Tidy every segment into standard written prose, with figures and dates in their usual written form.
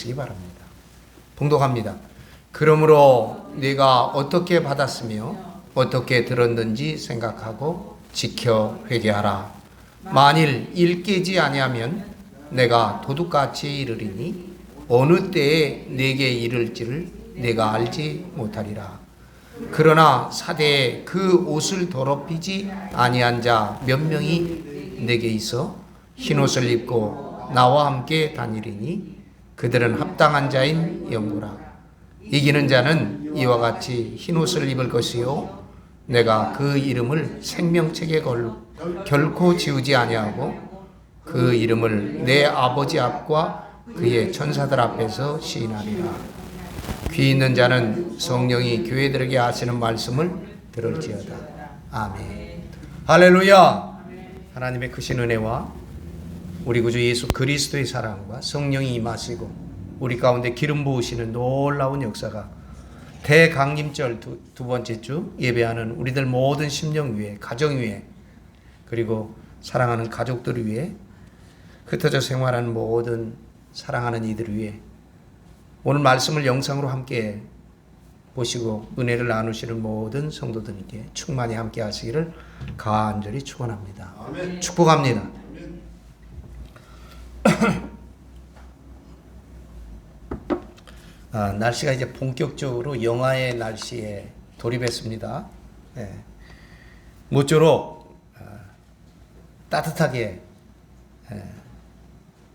하시기 바랍니다. 봉독합니다. 그러므로 네가 어떻게 받았으며 어떻게 들었는지 생각하고 지켜 회개하라. 만일 일 깨지 아니하면 내가 도둑같이 이르리니 어느 때에 내게 이를지를 내가 알지 못하리라. 그러나 사대에 그 옷을 더럽히지 아니한 자 몇 명이 내게 있어 흰옷을 입고 나와 함께 다니리니 그들은 합당한 자인 영구라. 이기는 자는 이와 같이 흰옷을 입을 것이요 내가 그 이름을 생명책에 결코 지우지 아니하고 그 이름을 내 아버지 앞과 그의 천사들 앞에서 시인하리라. 귀 있는 자는 성령이 교회들에게 하시는 말씀을 들을지어다. 아멘. 할렐루야. 하나님의 크신 은혜와 우리 구주 예수 그리스도의 사랑과 성령이 임하시고 우리 가운데 기름 부으시는 놀라운 역사가 대강림절 두 번째 주 예배하는 우리들 모든 심령 위에, 가정 위에, 그리고 사랑하는 가족들 위에, 흩어져 생활하는 모든 사랑하는 이들 위에 오늘 말씀을 영상으로 함께 보시고 은혜를 나누시는 모든 성도들에게 충만히 함께 하시기를 간절히 축원합니다. 아멘. 축복합니다. 날씨가 이제 본격적으로 영하의 날씨에 돌입했습니다. 모쪼록 따뜻하게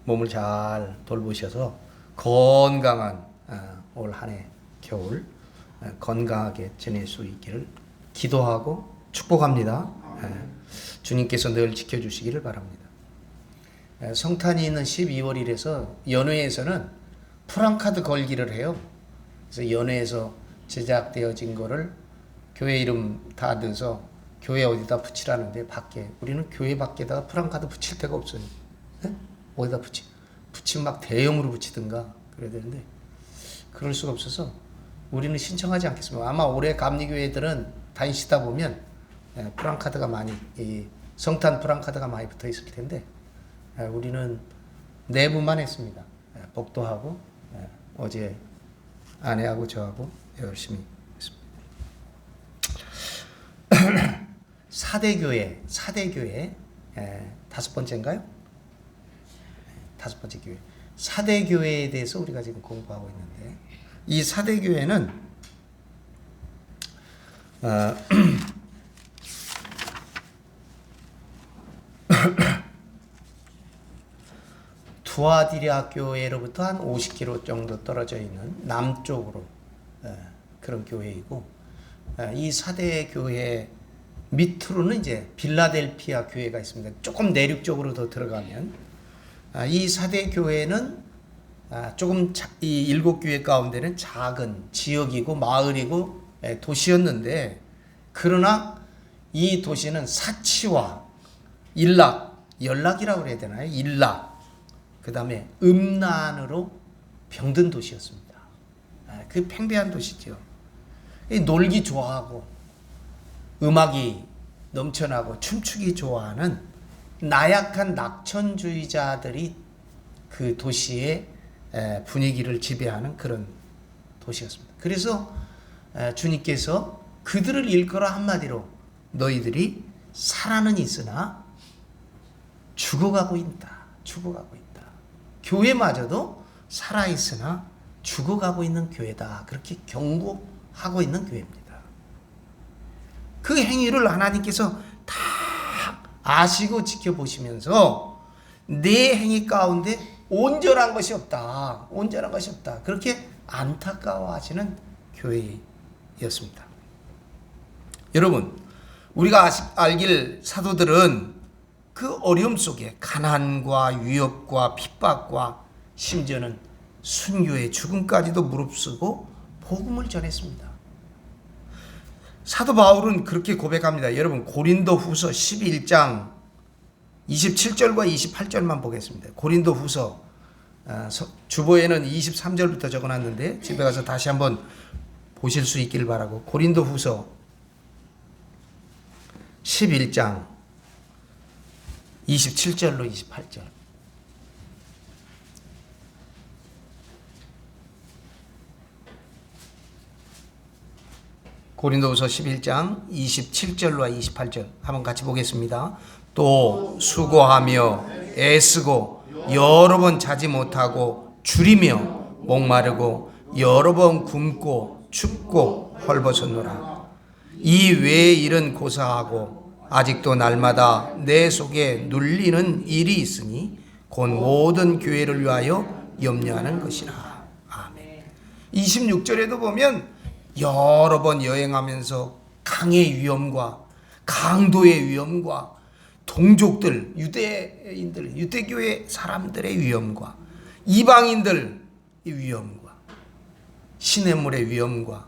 몸을 잘 돌보셔서 건강한 올 한 해 겨울 건강하게 지낼 수 있기를 기도하고 축복합니다. 주님께서 늘 지켜주시기를 바랍니다. 성탄이 있는 12월이라서 연회에서는 프랑카드 걸기를 해요. 그래서 연회에서 제작되어진 거를 교회 이름 다 넣어서 교회 어디다 붙이라는데 밖에 우리는 교회 밖에다가 프랑카드 붙일 데가 없어요. 어디다 붙이면 막 대형으로 붙이든가 그래야 되는데 그럴 수가 없어서 우리는 신청하지 않겠습니다. 아마 올해 감리교회들은 다니시다 보면 프랑카드가 많이 성탄 프랑카드가 많이 붙어 있을 텐데 우리는 내부만 했습니다. 복도하고 어제 아내하고 저하고 열심히 했습니다. 사대교회 다섯 번째인가요? 다섯 번째 교회. 사대교회에 대해서 우리가 지금 공부하고 있는데 이 사대교회는 두아디라 교회로부터 한 50km 정도 떨어져 있는 남쪽으로 그런 교회이고 이 사대 교회 밑으로는 이제 빌라델피아 교회가 있습니다. 조금 내륙적으로 더 들어가면 이 사대 교회는 조금 이 일곱 교회 가운데는 작은 지역이고 마을이고 도시였는데 그러나 이 도시는 사치와 연락이라고 해야 되나요? 그 다음에 음란으로 병든 도시였습니다. 그 팽배한 도시죠. 놀기 좋아하고 음악이 넘쳐나고 춤추기 좋아하는 나약한 낙천주의자들이 그 도시의 분위기를 지배하는 그런 도시였습니다. 그래서 주님께서 그들을 일컬어 한마디로 너희들이 살아는 있으나 죽어가고 있다. 교회마저도 살아있으나 죽어가고 있는 교회다. 그렇게 경고하고 있는 교회입니다. 그 행위를 하나님께서 다 아시고 지켜보시면서 내 행위 가운데 온전한 것이 없다. 그렇게 안타까워하시는 교회였습니다. 여러분, 우리가 알길 사도들은 그 어려움 속에 가난과 위협과 핍박과 심지어는 순교의 죽음까지도 무릅쓰고 복음을 전했습니다. 사도 바울은 그렇게 고백합니다. 여러분 고린도후서 11장 27절과 28절만 보겠습니다. 고린도후서 주보에는 23절부터 적어놨는데 집에 가서 다시 한번 보실 수 있길 바라고 고린도후서 11장 27절로 28절 고린도후서 11장 27절과 28절 한번 같이 보겠습니다. 또 수고하며 애쓰고 여러 번 자지 못하고 줄이며 목마르고 여러 번 굶고 춥고 헐벗었노라. 이 외의 일은 고사하고 아직도 날마다 내 속에 눌리는 일이 있으니 곧 모든 교회를 위하여 염려하는 것이라. 아멘. 26절에도 보면 여러 번 여행하면서 강의 위험과 강도의 위험과 동족들, 유대인들, 유대교회 사람들의 위험과 이방인들의 위험과 시냇물의 위험과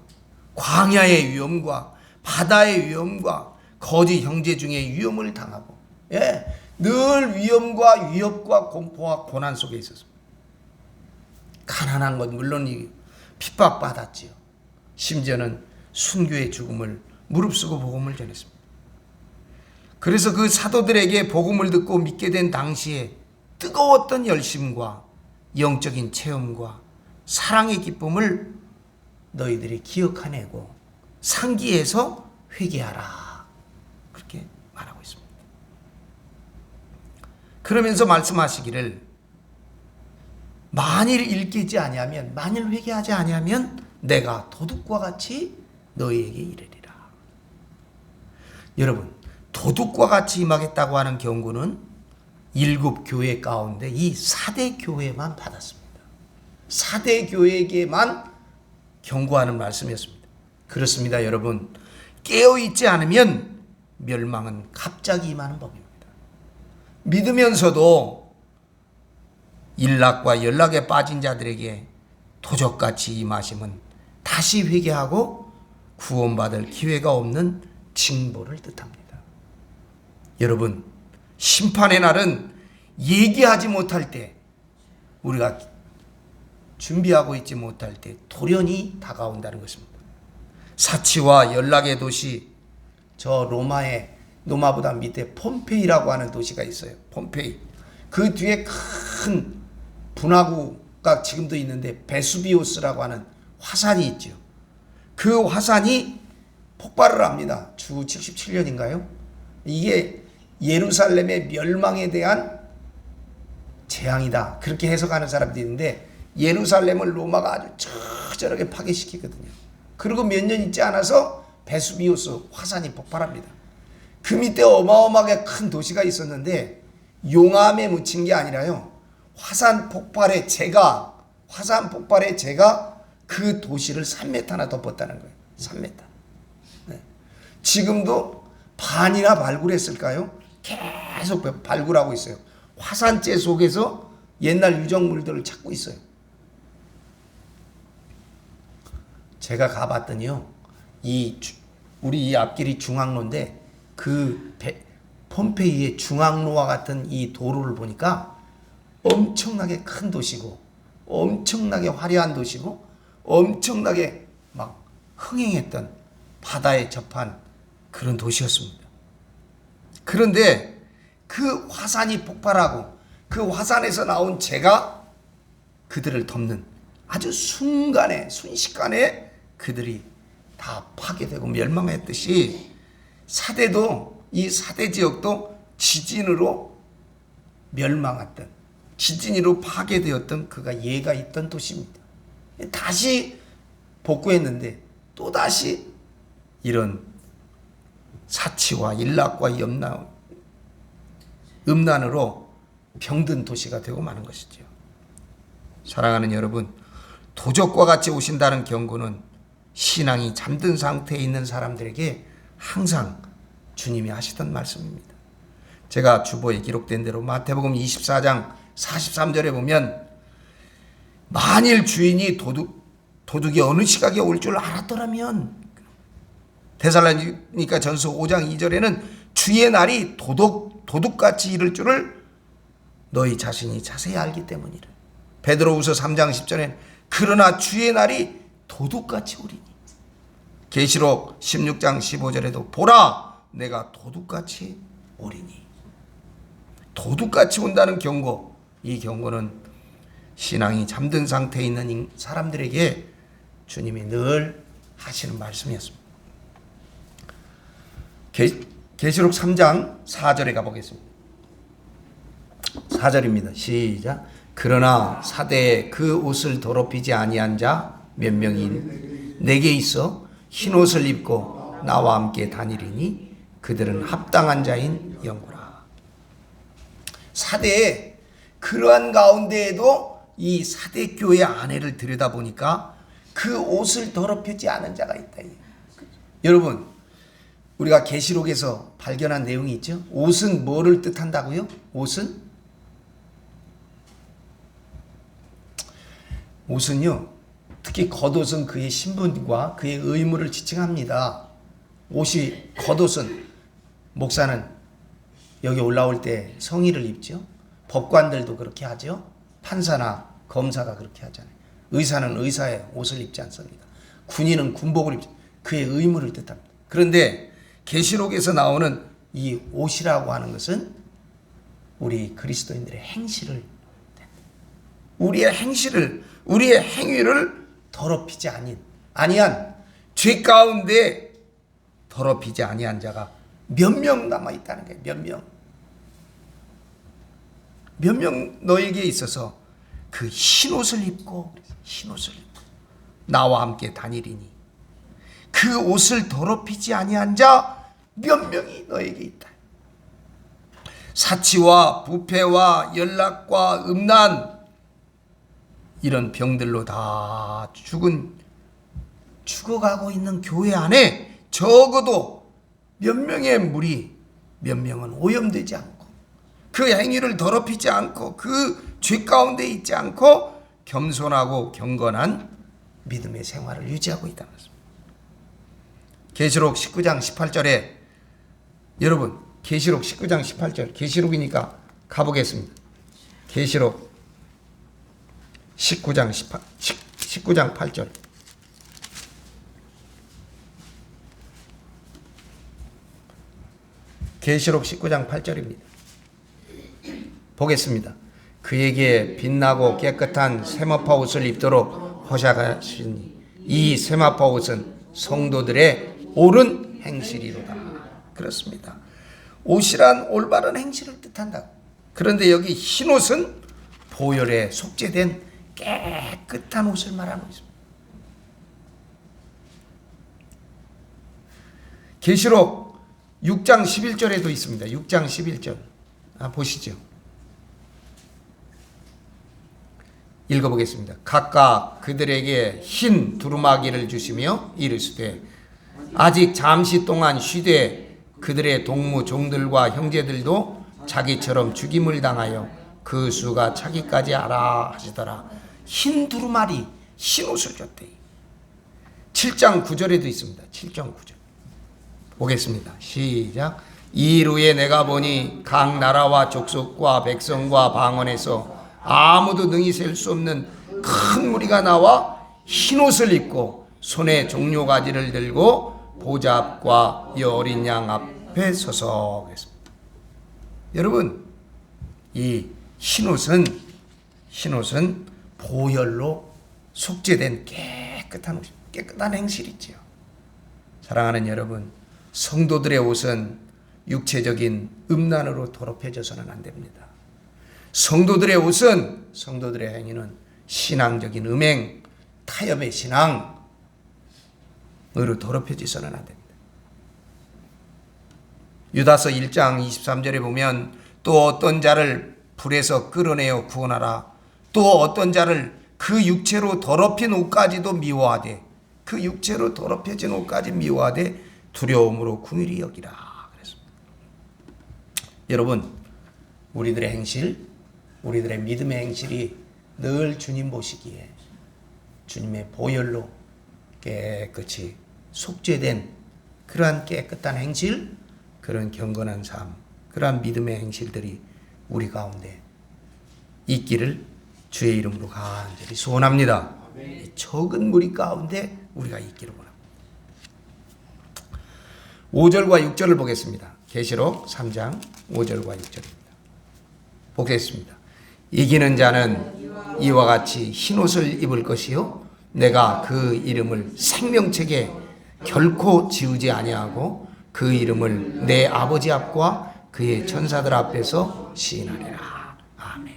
광야의 위험과 바다의 위험과 거짓 형제 중에 위험을 당하고, 늘 위험과 위협과 공포와 고난 속에 있었습니다. 가난한 건 물론 핍박받았지요. 심지어는 순교의 죽음을 무릅쓰고 복음을 전했습니다. 그래서 그 사도들에게 복음을 듣고 믿게 된 당시에 뜨거웠던 열심과 영적인 체험과 사랑의 기쁨을 너희들이 기억해내고 상기해서 회개하라, 그렇게 말하고 있습니다. 그러면서 말씀하시기를 만일 일깨지 아니하면, 만일 회개하지 아니하면 내가 도둑과 같이 너희에게 이르리라. 여러분, 도둑과 같이 임하겠다고 하는 경고는 7교회 가운데 이 4대 교회만 받았습니다. 4대 교회에게만 경고하는 말씀이었습니다. 그렇습니다, 여러분. 깨어있지 않으면 멸망은 갑자기 임하는 법입니다. 믿으면서도 일락과 연락에 빠진 자들에게 도적같이 임하심은 다시 회개하고 구원받을 기회가 없는 징벌을 뜻합니다. 여러분, 심판의 날은 얘기하지 못할 때, 우리가 준비하고 있지 못할 때 돌연히 다가온다는 것입니다. 사치와 연락의 도시, 저 로마보다 밑에 폼페이라고 하는 도시가 있어요. 폼페이. 그 뒤에 큰 분화구가 지금도 있는데 베수비우스라고 하는 화산이 있죠. 그 화산이 폭발을 합니다. 주 77년인가요? 이게 예루살렘의 멸망에 대한 재앙이다, 그렇게 해석하는 사람들이 있는데, 예루살렘을 로마가 아주 처절하게 파괴시키거든요. 그리고 몇 년 있지 않아서 베수비우스 화산이 폭발합니다. 그 밑에 어마어마하게 큰 도시가 있었는데 용암에 묻힌 게 아니라요, 화산 폭발의 재가 그 도시를 3m나 덮었다는 거예요. 3m. 네. 지금도 반이나 발굴했을까요? 계속 발굴하고 있어요. 화산재 속에서 옛날 유적물들을 찾고 있어요. 제가 가봤더니요, 우리 이 앞길이 중앙로인데 그 폼페이의 중앙로와 같은 이 도로를 보니까 엄청나게 큰 도시고, 엄청나게 화려한 도시고, 엄청나게 막 흥행했던, 바다에 접한 그런 도시였습니다. 그런데 그 화산이 폭발하고 그 화산에서 나온 재가 그들을 덮는, 아주 순식간에 그들이 다 파괴되고 멸망했듯이, 이 사대 지역도 지진으로 멸망했던, 지진으로 파괴되었던 그가 예가 있던 도시입니다. 다시 복구했는데 또다시 이런 사치와 일락과 음란으로 병든 도시가 되고 마는 것이죠. 사랑하는 여러분, 도적과 같이 오신다는 경고는 신앙이 잠든 상태에 있는 사람들에게 항상 주님이 하시던 말씀입니다. 제가 주보에 기록된 대로 마태복음 24장 43절에 보면, 만일 주인이 도둑이 어느 시각에 올 줄 알았더라면, 데살로니가 전서 5장 2절에는 주의 날이 도둑같이 이를 줄을 너희 자신이 자세히 알기 때문이라. 베드로후서 3장 10절에는 그러나 주의 날이 도둑같이 오리니. 계시록 16장 15절에도 보라 내가 도둑같이 오리니. 도둑같이 온다는 경고, 이 경고는 신앙이 잠든 상태에 있는 사람들에게 주님이 늘 하시는 말씀이었습니다. 계시록 3장 4절에 가보겠습니다. 4절입니다. 시작. 그러나 사대에 그 옷을 더럽히지 아니한 자 몇 명이 내게 있어 흰 옷을 입고 나와 함께 다니리니 그들은 합당한 자인 영구라. 사대에 그러한 가운데에도 이 사대 교회 안에를 들여다보니까 그 옷을 더럽히지 않은 자가 있다. 여러분, 우리가 계시록에서 발견한 내용이 있죠. 옷은 뭐를 뜻한다고요? 옷은요, 특히 겉옷은 그의 신분과 그의 의무를 지칭합니다. 옷이, 겉옷은, 목사는 여기 올라올 때 성의를 입죠. 법관들도 그렇게 하죠. 판사나 검사가 그렇게 하잖아요. 의사는 의사의 옷을 입지 않습니다. 군인은 군복을 입죠. 그의 의무를 뜻합니다. 그런데 계시록에서 나오는 이 옷이라고 하는 것은 우리 그리스도인들의 행실을, 우리의 행위를 더럽히지 아니한 죄 가운데 더럽히지 아니한 자가 몇 명 남아 있다는 거예요. 몇 명 너에게 있어서 그 흰옷을 입고 나와 함께 다니리니 그 옷을 더럽히지 아니한 자 몇 명이 너에게 있다. 사치와 부패와 연락과 음란, 이런 병들로 다 죽어가고 있는 교회 안에 적어도 몇 명은 오염되지 않고 그 행위를 더럽히지 않고 그 죄 가운데 있지 않고 겸손하고 경건한 믿음의 생활을 유지하고 있다는 것입니다. 계시록 19장 18절에 여러분, 계시록 19장 18절, 계시록이니까 가보겠습니다. 계시록 19장 8절. 계시록 19장 8절입니다. 보겠습니다. 그에게 빛나고 깨끗한 세마파 옷을 입도록 허락하시니 이 세마파 옷은 성도들의 옳은 행실이로다. 그렇습니다. 옷이란 올바른 행실을 뜻한다. 그런데 여기 흰 옷은 보혈에 속죄된 깨끗한 옷을 말하고 있습니다. 계시록 6장 11절에도 있습니다. 6장 11절 보시죠. 읽어보겠습니다. 각각 그들에게 흰 두루마기를 주시며 이르시되 아직 잠시 동안 쉬되 그들의 동무 종들과 형제들도 자기처럼 죽임을 당하여 그 수가 차기까지 알아 하시더라. 흰 두루마리, 흰 옷을 줬대. 7장 9절에도 있습니다. 7장 9절 보겠습니다. 시작. 이일 후에 내가 보니 각 나라와 족속과 백성과 방언에서 아무도 능히 셀 수 없는 큰 무리가 나와 흰 옷을 입고 손에 종려가지를 들고 보좌 앞과 이 어린 양 앞에 서서 그랬습니다. 여러분, 이 흰 옷은 보혈로 속죄된 깨끗한 옷, 깨끗한 행실이지요. 사랑하는 여러분, 성도들의 옷은 육체적인 음란으로 더럽혀져서는 안 됩니다. 성도들의 옷은, 성도들의 행위는 신앙적인 음행, 타협의 신앙으로 더럽혀져서는 안 됩니다. 유다서 1장 23절에 보면 또 어떤 자를 불에서 끌어내어 구원하라. 또 어떤 자를 그 육체로 더럽힌 옷까지도 미워하되, 그 육체로 더럽혀진 옷까지 미워하되 두려움으로 긍휼히 여기라. 그랬습니다. 여러분, 우리들의 행실, 우리들의 믿음의 행실이 늘 주님 보시기에 주님의 보혈로 깨끗이 속죄된 그러한 깨끗한 행실, 그런 경건한 삶, 그러한 믿음의 행실들이 우리 가운데 있기를 주의 이름으로 간절히 소원합니다. 이 적은 무리 가운데 우리가 있기를 원합니다. 5절과 6절을 보겠습니다. 계시록 3장 5절과 6절입니다. 보겠습니다. 이기는 자는 이와 같이 흰옷을 입을 것이요 내가 그 이름을 생명책에 결코 지우지 아니하고 그 이름을 내 아버지 앞과 그의 천사들 앞에서 시인하리라. 아멘.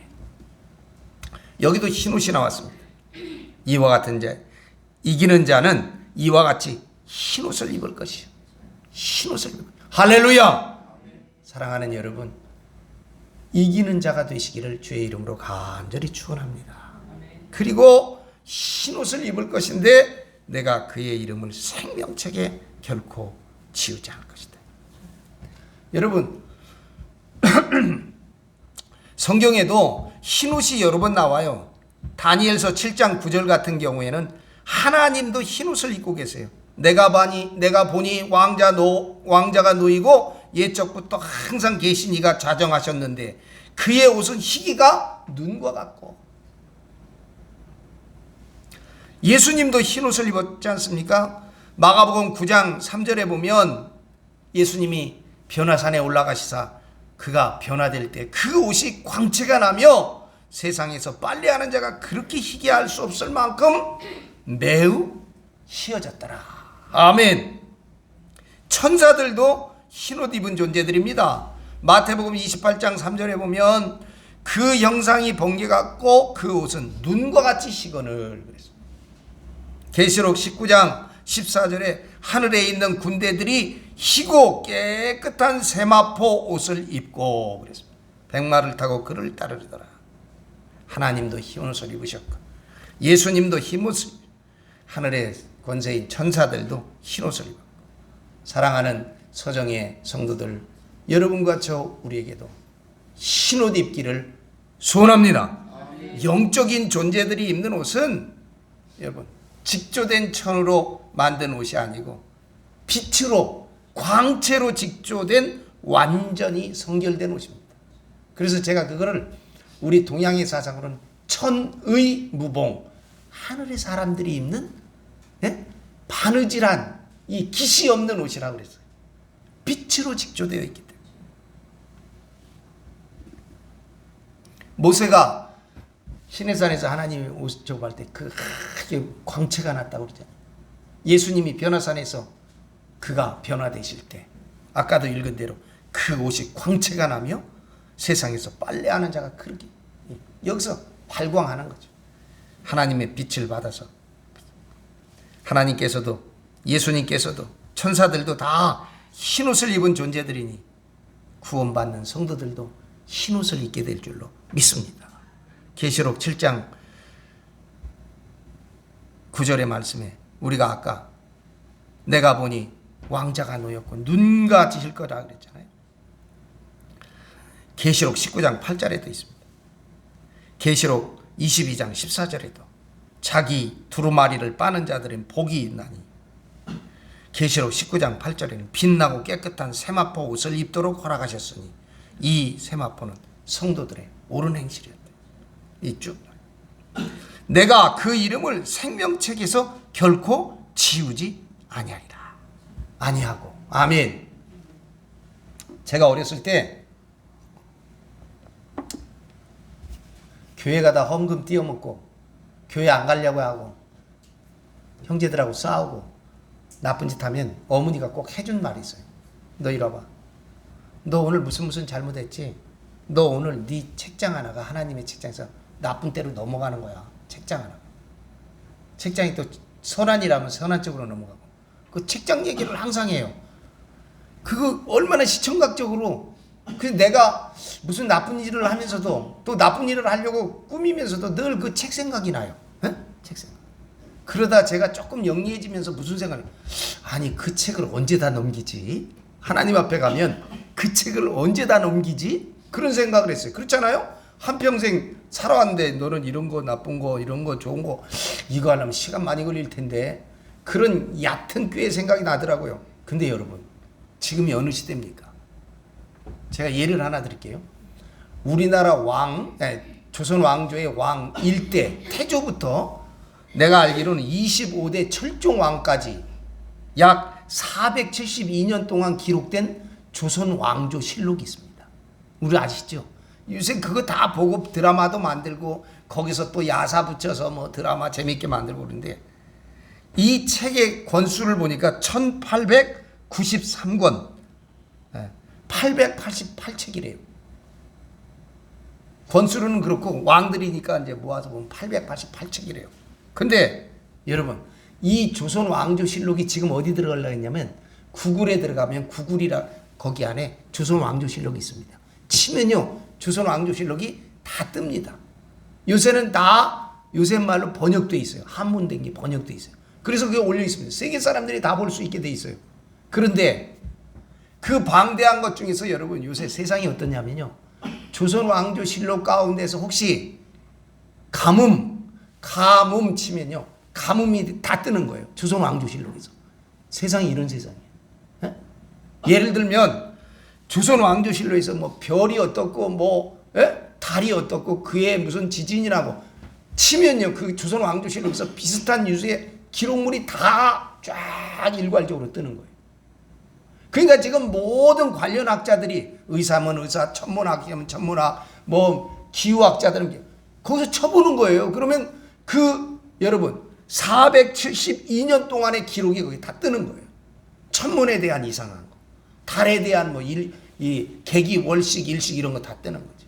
여기도 흰옷이 나왔습니다. 이와 같은 자, 이기는 자는 이와 같이 흰옷을 입을 것이요. 흰옷을 입을. 할렐루야. 사랑하는 여러분, 이기는 자가 되시기를 주의 이름으로 간절히 축원합니다. 그리고 흰옷을 입을 것인데 내가 그의 이름을 생명책에 결코 지우지 않을 것이다. 여러분, 성경에도 흰옷이 여러 번 나와요. 다니엘서 7장 9절 같은 경우에는 하나님도 흰옷을 입고 계세요. 내가 보니 왕자가 놓이고 옛적부터 항상 계신 이가 자정하셨는데 그의 옷은 희기가 눈과 같고. 예수님도 흰옷을 입었지 않습니까? 마가복음 9장 3절에 보면 예수님이 변화산에 올라가시사 그가 변화될 때 그 옷이 광채가 나며 세상에서 빨래하는 자가 그렇게 희귀할 수 없을 만큼 매우 희어졌더라. 아멘. 천사들도 흰옷 입은 존재들입니다. 마태복음 28장 3절에 보면 그 형상이 번개 같고 그 옷은 눈과 같이 희건을 그랬습니다. 계시록 19장 14절에 하늘에 있는 군대들이 희고 깨끗한 세마포 옷을 입고 그랬습니다. 백마를 타고 그를 따르더라. 하나님도 흰옷을 입으셨고 예수님도 흰옷을, 하늘의 권세인 천사들도 흰옷을 입었고. 사랑하는 서정의 성도들, 여러분과 저 우리에게도 흰옷 입기를 소원합니다. 영적인 존재들이 입는 옷은 여러분 직조된 천으로 만든 옷이 아니고 빛으로 광채로 직조된 완전히 성결된 옷입니다. 그래서 제가 그거를 우리 동양의 사상으로는 천의 무봉, 하늘의 사람들이 입는 바느질한 이 깃이 없는 옷이라고 그랬어요. 빛으로 직조되어 있기 때문에. 모세가 시내산에서 하나님이 옷 저거할 때 그 광채가 났다고 그러잖아요. 예수님이 변화산에서 그가 변화되실 때 아까도 읽은 대로 그 옷이 광채가 나며 세상에서 빨래하는 자가 그렇게 여기서 발광하는 거죠. 하나님의 빛을 받아서. 하나님께서도 예수님께서도 천사들도 다 흰옷을 입은 존재들이니 구원받는 성도들도 흰옷을 입게 될 줄로 믿습니다. 계시록 7장 9절의 말씀에 우리가 아까 내가 보니 왕자가 놓였고 눈같이 힐 거다 그랬잖아요. 계시록 19장 8절에도 있습니다. 계시록 22장 14절에도 자기 두루마리를 빠는 자들은 복이 있나니. 계시록 19장 8절에는 빛나고 깨끗한 세마포 옷을 입도록 허락하셨으니 이 세마포는 성도들의 옳은 행실이었다. 이쭉 내가 그 이름을 생명책에서 결코 지우지 아니하리라. 아니하고. 아멘. 제가 어렸을 때 교회 가다 헌금 띄어먹고 교회 안 가려고 하고 형제들하고 싸우고 나쁜 짓 하면 어머니가 꼭 해준 말이 있어요. 너 이리 와봐. 너 오늘 무슨 잘못했지? 너 오늘 네 책장 하나가 하나님의 책장에서 나쁜 때로 넘어가는 거야. 책장 하나가. 책장이 또 선한이라면 선한 쪽으로 넘어가고. 그 책장 얘기를 항상 해요. 그거 얼마나 시청각적으로. 그래서 내가 무슨 나쁜 일을 하면서도 또 나쁜 일을 하려고 꾸미면서도 늘 그 책 생각이 나요. 에? 책 생각. 그러다 제가 조금 영리해지면서 무슨 생각이, 아니 그 책을 언제 다 넘기지? 하나님 앞에 가면 그 책을 언제 다 넘기지? 그런 생각을 했어요. 그렇잖아요? 한평생 살아왔는데 너는 이런 거 나쁜 거 이런 거 좋은 거 이거 하려면 시간 많이 걸릴 텐데 그런 얕은 꾀의 생각이 나더라고요. 근데 여러분 지금이 어느 시대입니까? 제가 예를 하나 드릴게요. 우리나라 조선 왕조의 왕 1대 태조부터 내가 알기로는 25대 철종 왕까지 약 472년 동안 기록된 조선 왕조 실록이 있습니다. 우리 아시죠? 요새 그거 다 보고 드라마도 만들고 거기서 또 야사 붙여서 뭐 드라마 재밌게 만들고 그러는데 이 책의 권수를 보니까 1800 893권, 888책이래요. 권수로는 그렇고 왕들이니까 이제 모아서 보면 888책이래요. 근데 여러분, 이 조선 왕조실록이 지금 어디 들어가려고 했냐면 구글에 들어가면 구글이라 거기 안에 조선 왕조실록이 있습니다. 치면요 조선 왕조실록이 다 뜹니다. 요새는 다 요새 말로 번역돼 있어요. 한문된 게 번역돼 있어요. 그래서 그게 올려 있습니다. 세계 사람들이 다 볼 수 있게 돼 있어요. 그런데 그 방대한 것 중에서 여러분 요새 세상이 어떠냐면요, 조선 왕조실록 가운데서 혹시 가뭄 치면요 가뭄이 다 뜨는 거예요. 조선 왕조실록에서. 세상이 이런 세상이에요. 에? 예를 들면 조선 왕조실록에서 뭐 별이 어떻고 뭐 달이 어떻고 그의 무슨 지진이라고 치면요 그 조선 왕조실록에서 비슷한 유수의 기록물이 다 쫙 일괄적으로 뜨는 거예요. 그러니까 지금 모든 관련 학자들이 의사면 의사, 천문학이면 천문학, 뭐 기후학자들은 거기서 쳐보는 거예요. 그러면 그 여러분 472년 동안의 기록이 거기 다 뜨는 거예요. 천문에 대한 이상한 거, 달에 대한 뭐 이 개기, 월식, 일식 이런 거 다 뜨는 거죠.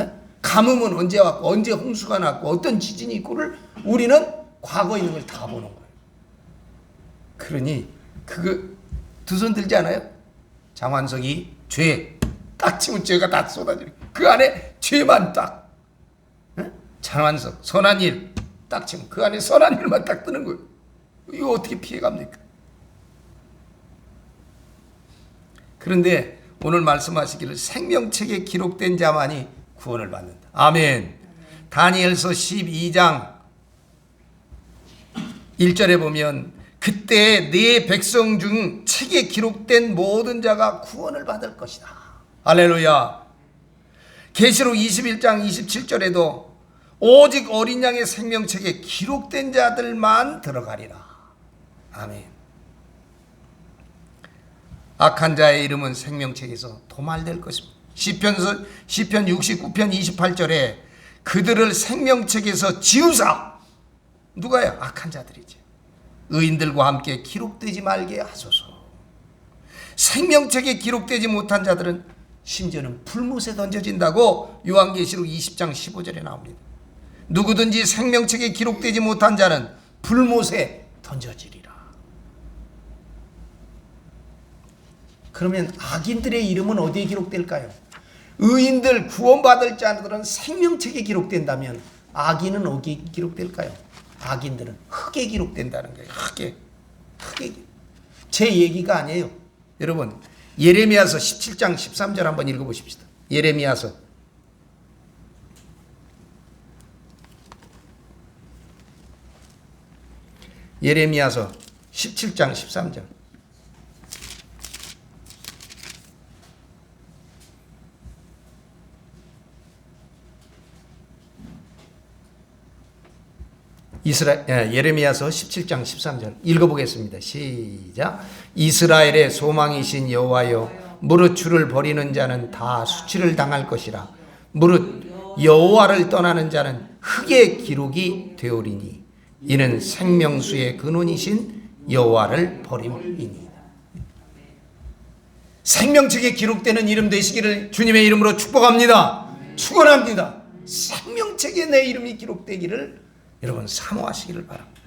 에? 가뭄은 언제 왔고 언제 홍수가 났고 어떤 지진이 있고를 우리는 과거에 있는 걸 다 보는 거예요. 그러니 그거 두 손 들지 않아요? 장완석이 죄 딱 치면 죄가 다 쏟아지는 그 안에 죄만 딱. 에? 장완석 선한 일 딱 치면 그 안에 선한 일만 딱 뜨는 거예요. 이거 어떻게 피해갑니까? 그런데 오늘 말씀하시기를 생명책에 기록된 자만이 구원을 받는다. 아멘. 다니엘서 12장 1절에 보면 그때 네 백성 중 책에 기록된 모든 자가 구원을 받을 것이다. 할렐루야. 계시록 21장 27절에도 오직 어린 양의 생명책에 기록된 자들만 들어가리라. 아멘. 악한 자의 이름은 생명책에서 도말될 것입니다. 시편 69편 28절에 그들을 생명책에서 지우사. 누가요? 악한 자들이죠. 의인들과 함께 기록되지 말게 하소서. 생명책에 기록되지 못한 자들은 심지어는 불못에 던져진다고 요한계시록 20장 15절에 나옵니다. 누구든지 생명책에 기록되지 못한 자는 불못에 던져지리라. 그러면 악인들의 이름은 어디에 기록될까요? 의인들 구원받을 자들은 생명책에 기록된다면 악인은 어디에 기록될까요? 악인들은 흙에 기록된다는 거예요. 흙에. 제 얘기가 아니에요. 여러분 예레미야서 17장 13절 한번 읽어보십시다. 예레미야서 17장 13절. 예레미야서 17장 13절 읽어보겠습니다. 시작. 이스라엘의 소망이신 여호와여, 무릇 주를 버리는 자는 다 수치를 당할 것이라. 무릇 여호와를 떠나는 자는 흙의 기록이 되오리니 이는 생명수의 근원이신 여호와를 버림이니이다. 생명책에 기록되는 이름 되시기를 주님의 이름으로 축복합니다. 축원합니다. 생명책에 내 이름이 기록되기를 여러분 사모하시기를 바랍니다.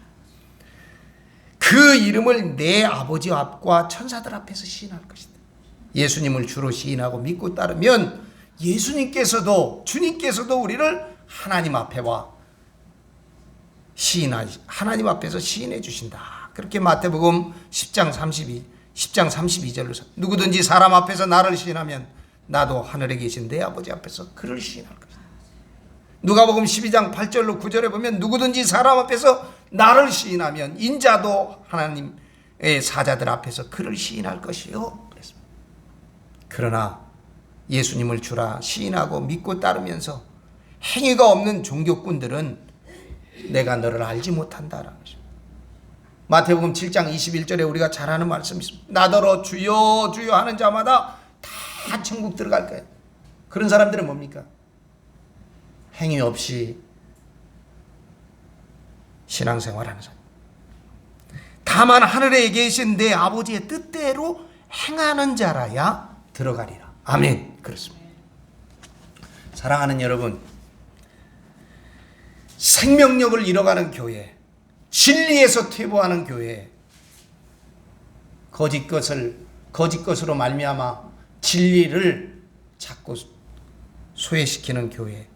그 이름을 내 아버지 앞과 천사들 앞에서 시인할 것이다. 예수님을 주로 시인하고 믿고 따르면 예수님께서도 주님께서도 우리를 하나님 앞에와 하나님 앞에서 시인해 주신다. 그렇게 마태복음 10장 32절로 누구든지 사람 앞에서 나를 시인하면 나도 하늘에 계신 내 아버지 앞에서 그를 시인할 것이다. 누가복음 12장 8절로 9절에 보면 누구든지 사람 앞에서 나를 시인하면 인자도 하나님의 사자들 앞에서 그를 시인할 것이요. 그랬습니다. 그러나 예수님을 주라 시인하고 믿고 따르면서 행위가 없는 종교꾼들은 내가 너를 알지 못한다라는 것입니다. 마태복음 7장 21절에 우리가 잘 아는 말씀이 있습니다. 나더러 주여 주여 하는 자마다 다 천국 들어갈 거예요. 그런 사람들은 뭡니까? 행위 없이 신앙생활하는 사람. 다 다만 하늘에 계신 내 아버지의 뜻대로 행하는 자라야 들어가리라. 아멘. 그렇습니다. 사랑하는 여러분, 생명력을 잃어가는 교회, 진리에서 퇴보하는 교회, 거짓 것으로 말미암아 진리를 자꾸 소외시키는 교회,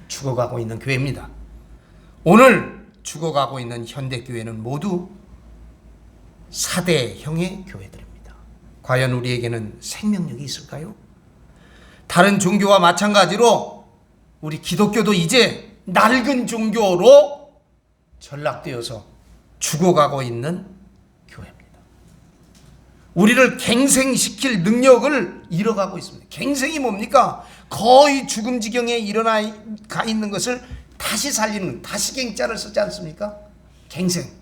죽어가고 있는 교회입니다. 오늘 죽어가고 있는 현대교회는 모두 4대형의 교회들입니다. 과연 우리에게는 생명력이 있을까요? 다른 종교와 마찬가지로 우리 기독교도 이제 낡은 종교로 전락되어서 죽어가고 있는 교회입니다. 우리를 갱생시킬 능력을 잃어가고 있습니다. 갱생이 뭡니까? 거의 죽음 지경에 일어나 있는 것을 다시 살리는, 다시 갱자를 쓰지 않습니까? 갱생.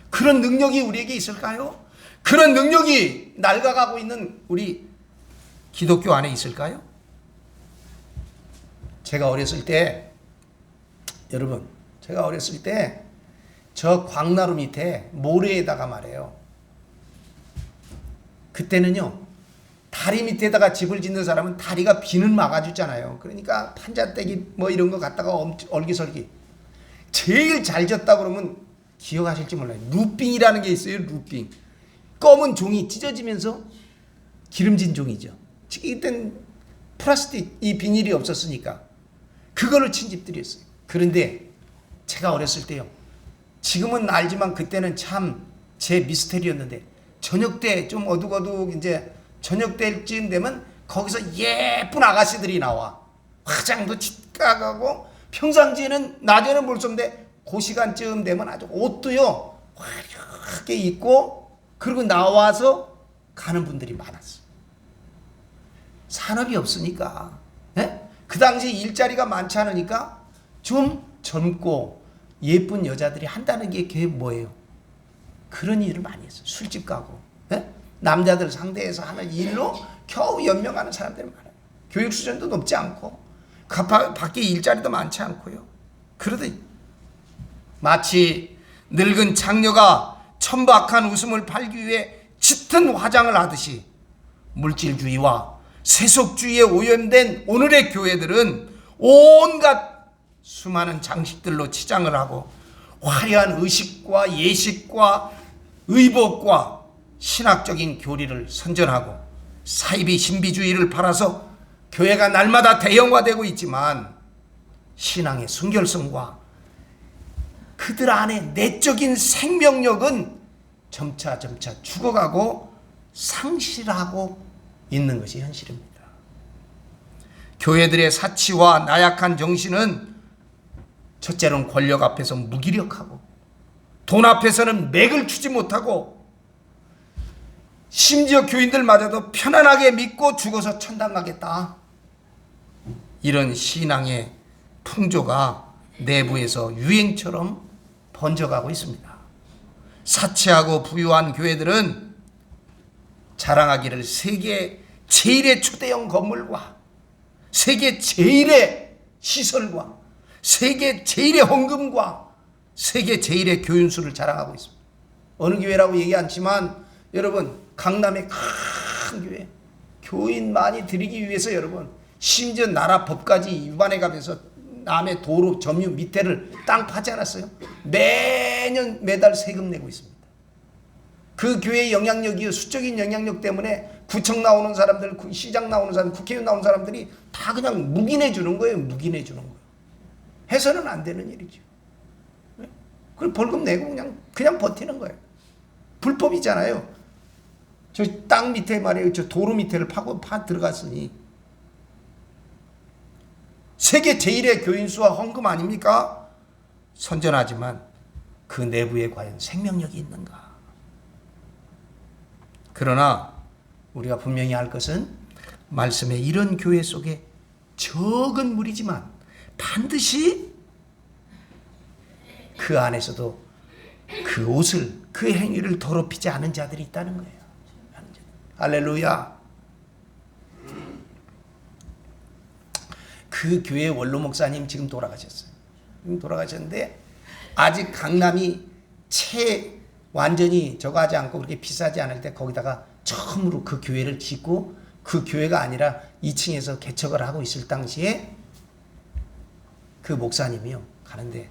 그런 능력이 우리에게 있을까요? 그런 능력이 낡아가고 있는 우리 기독교 안에 있을까요? 제가 어렸을 때, 여러분, 제가 어렸을 때 저 광나루 밑에 모래에다가 말해요. 그때는요, 다리 밑에다가 집을 짓는 사람은 다리가 비는 막아주잖아요. 그러니까 판자떼기 뭐 이런 거 갖다가 얼기설기. 제일 잘 졌다 그러면 기억하실지 몰라요. 루빙이라는 게 있어요. 루빙. 검은 종이 찢어지면서 기름진 종이죠. 이땐 플라스틱 이 비닐이 없었으니까 그거를 친 집들이 있어요. 그런데 제가 어렸을 때요, 지금은 알지만 그때는 참 제 미스테리였는데, 저녁 때 좀 어둑어둑 이제 저녁 때쯤 되면 거기서 예쁜 아가씨들이 나와. 화장도 짙게 평상시에는 낮에는 볼 수 없는데 그 시간쯤 되면 아주 옷도요 화려하게 입고 그리고 나와서 가는 분들이 많았어요. 산업이 없으니까, 그 당시 일자리가 많지 않으니까 좀 젊고 예쁜 여자들이 한다는 게 그게 뭐예요? 그런 일을 많이 했어요. 술집 가고, 남자들 상대해서 하는 일로 겨우 연명하는 사람들이 많아요. 교육 수준도 높지 않고 밖에 일자리도 많지 않고요. 그러더니 마치 늙은 장녀가 천박한 웃음을 팔기 위해 짙은 화장을 하듯이 물질주의와 세속주의에 오염된 오늘의 교회들은 온갖 수많은 장식들로 치장을 하고 화려한 의식과 예식과 의복과 신학적인 교리를 선전하고 사이비 신비주의를 팔아서 교회가 날마다 대형화되고 있지만 신앙의 순결성과 그들 안에 내적인 생명력은 점차 죽어가고 상실하고 있는 것이 현실입니다. 교회들의 사치와 나약한 정신은 첫째로는 권력 앞에서 무기력하고 돈 앞에서는 맥을 추지 못하고 심지어 교인들마저도 편안하게 믿고 죽어서 천당 가겠다, 이런 신앙의 풍조가 내부에서 유행처럼 번져가고 있습니다. 사치하고 부유한 교회들은 자랑하기를 세계 제일의 초대형 건물과 세계 제일의 시설과 세계 제일의 헌금과 세계 제일의 교인수를 자랑하고 있습니다. 어느 교회라고 얘기 않지만 여러분, 강남의 큰 교회, 교인 많이 들이기 위해서 여러분, 심지어 나라 법까지 위반해가면서 남의 도로 점유 밑에를 땅 파지 않았어요? 매달 세금 내고 있습니다. 그 교회의 영향력이요, 수적인 영향력 때문에 구청 나오는 사람들, 시장 나오는 사람, 국회의원 나오는 사람들이 다 그냥 묵인해 주는 거예요. 묵인해 주는 거예요. 해서는 안 되는 일이죠. 그걸 벌금 내고 그냥 버티는 거예요. 불법이잖아요. 저 땅 밑에 말이에요, 저 도로 밑에를 파 들어갔으니. 세계 제일의 교인수와 헌금 아닙니까? 선전하지만 그 내부에 과연 생명력이 있는가? 그러나 우리가 분명히 알 것은 말씀의 이런 교회 속에 적은 무리지만 반드시 그 안에서도 그 옷을, 그 행위를 더럽히지 않은 자들이 있다는 거예요. 할렐루야. 그 교회 원로 목사님 지금 돌아가셨어요. 돌아가셨는데 아직 강남이 완전히 저거 하지 않고 그렇게 비싸지 않을 때 거기다가 처음으로 그 교회를 짓고, 그 교회가 아니라 2층에서 개척을 하고 있을 당시에 그 목사님이요, 가는데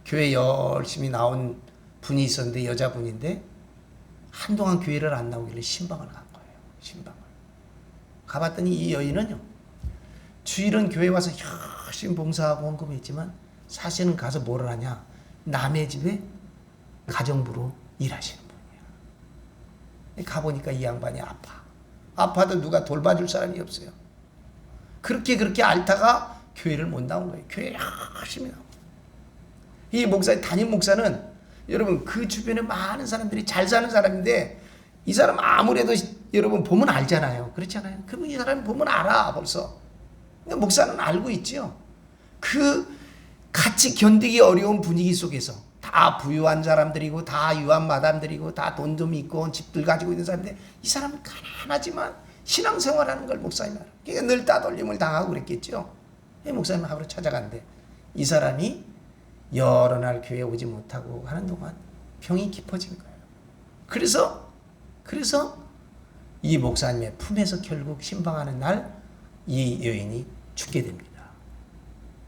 교회 열심히 나온 분이 있었는데, 여자분인데 한동안 교회를 안 나오길래 신방을 간 거예요. 신방을 가봤더니 이 여인은요, 주일은 교회 와서 열심히 봉사하고 헌금했지만 사실은 가서 뭐를 하냐, 남의 집에 가정부로 일하시는 분이야. 가보니까 이 양반이 아파도 누가 돌봐줄 사람이 없어요. 그렇게 앓다가 교회를 못 나온 거예요. 교회 열심히 나오고. 이 담임 목사는 여러분 그 주변에 많은 사람들이 잘 사는 사람인데, 이 사람 아무래도 여러분 보면 알잖아요. 그렇잖아요. 그럼 이 사람 보면 알아 벌써. 근데 목사는 알고 있죠. 그 같이 견디기 어려운 분위기 속에서 다 부유한 사람들이고 다 유한 마담들이고 다 돈 좀 있고 집들 가지고 있는 사람인데, 이 사람은 가난하지만 신앙생활하는 걸 목사님 알아. 그러니까 늘 따돌림을 당하고 그랬겠죠. 목사님 하루 찾아간대. 이 사람이 여러 날 교회 오지 못하고 하는 동안 병이 깊어진 거예요. 그래서 이 목사님의 품에서 결국 신방하는 날 이 여인이 죽게 됩니다.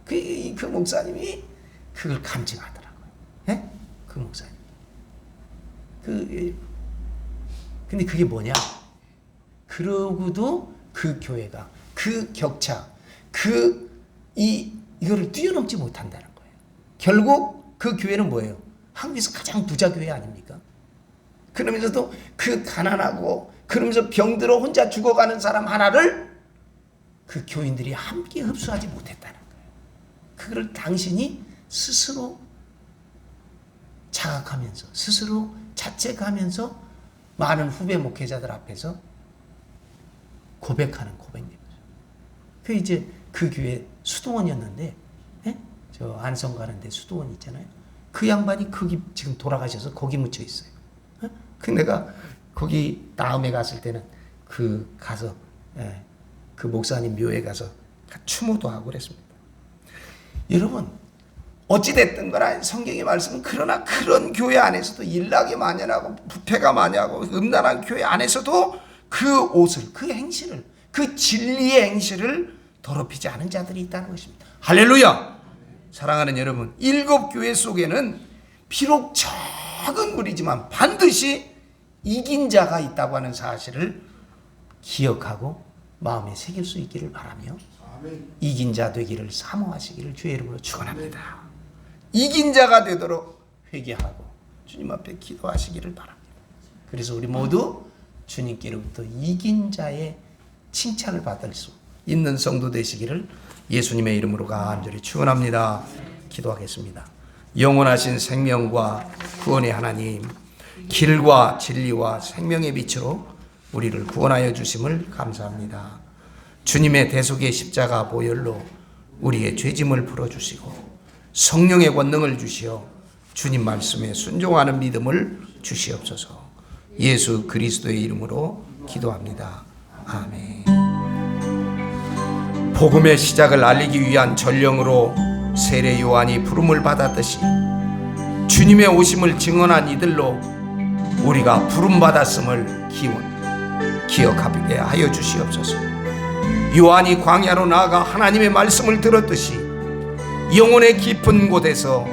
그 목사님이 그걸 감증하더라고요. 예? 그 목사님. 근데 그게 뭐냐? 그러고도 그 교회가 그 격차, 이거를 뛰어넘지 못한다는 거예요. 결국 그 교회는 뭐예요? 한국에서 가장 부자 교회 아닙니까? 그러면서도 그 가난하고 그러면서 병들어 혼자 죽어가는 사람 하나를 그 교인들이 함께 흡수하지 못했다는 거예요. 그걸 당신이 스스로 자각하면서, 스스로 자책하면서 많은 후배 목회자들 앞에서 고백하는 고백입니다. 이제 그 교회 수도원이었는데, 예? 저 안성 가는데 수도원 있잖아요. 그 양반이 거기 지금 돌아가셔서 거기 묻혀 있어요. 예? 내가 거기 다음에 갔을 때는 가서, 예, 그 목사님 묘에 가서 추모도 하고 그랬습니다. 여러분, 어찌됐든 간에 성경의 말씀은, 그러나 그런 교회 안에서도 일락이 만연하고 부패가 만연하고 음란한 교회 안에서도 그 옷을, 그 행실을, 그 진리의 행실을 더럽히지 않은 자들이 있다는 것입니다. 할렐루야! 사랑하는 여러분, 7교회 속에는 비록 적은 무리지만 반드시 이긴 자가 있다고 하는 사실을 기억하고 마음에 새길 수 있기를 바라며, 이긴 자 되기를 사모하시기를 주의 이름으로 축원합니다. 이긴 자가 되도록 회개하고 주님 앞에 기도하시기를 바랍니다. 그래서 우리 모두 주님께로부터 이긴 자의 칭찬을 받을 수 있는 성도 되시기를 예수님의 이름으로 간절히 축원합니다. 기도하겠습니다. 영원하신 생명과 구원의 하나님, 길과 진리와 생명의 빛으로 우리를 구원하여 주심을 감사합니다. 주님의 대속의 십자가 보혈로 우리의 죄짐을 풀어주시고 성령의 권능을 주시어 주님 말씀에 순종하는 믿음을 주시옵소서. 예수 그리스도의 이름으로 기도합니다. 아멘. 복음의 시작을 알리기 위한 전령으로 세례 요한이 부름을 받았듯이 주님의 오심을 증언한 이들로 우리가 부름받았음을 기억하게 하여 주시옵소서. 요한이 광야로 나아가 하나님의 말씀을 들었듯이 영혼의 깊은 곳에서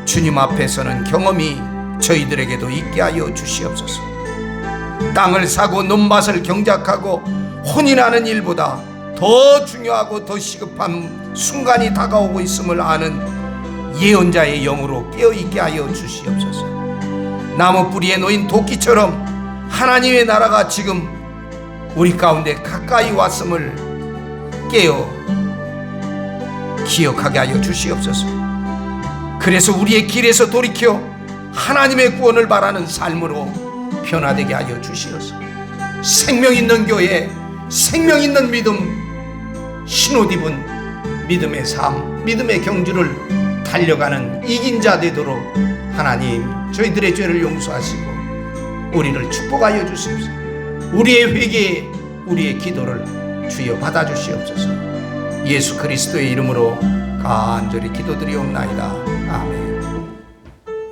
주님 앞에 서는 경험이 저희들에게도 있게 하여 주시옵소서. 땅을 사고 논밭을 경작하고 혼인하는 일보다 더 중요하고 더 시급한 순간이 다가오고 있음을 아는 예언자의 영으로 깨어있게 하여 주시옵소서. 나무 뿌리에 놓인 도끼처럼 하나님의 나라가 지금 우리 가운데 가까이 왔음을 깨어 기억하게 하여 주시옵소서. 그래서 우리의 길에서 돌이켜 하나님의 구원을 바라는 삶으로 변화되게 하여 주시옵소서. 생명 있는 교회, 생명 있는 믿음, 신옷 입은 믿음의 삶, 믿음의 경주를 달려가는 이긴 자 되도록 하나님 저희들의 죄를 용서하시고 우리를 축복하여 주시옵소서. 우리의 회개에 우리의 기도를 주여 받아주시옵소서. 예수 그리스도의 이름으로 간절히 기도드리옵나이다. 아멘.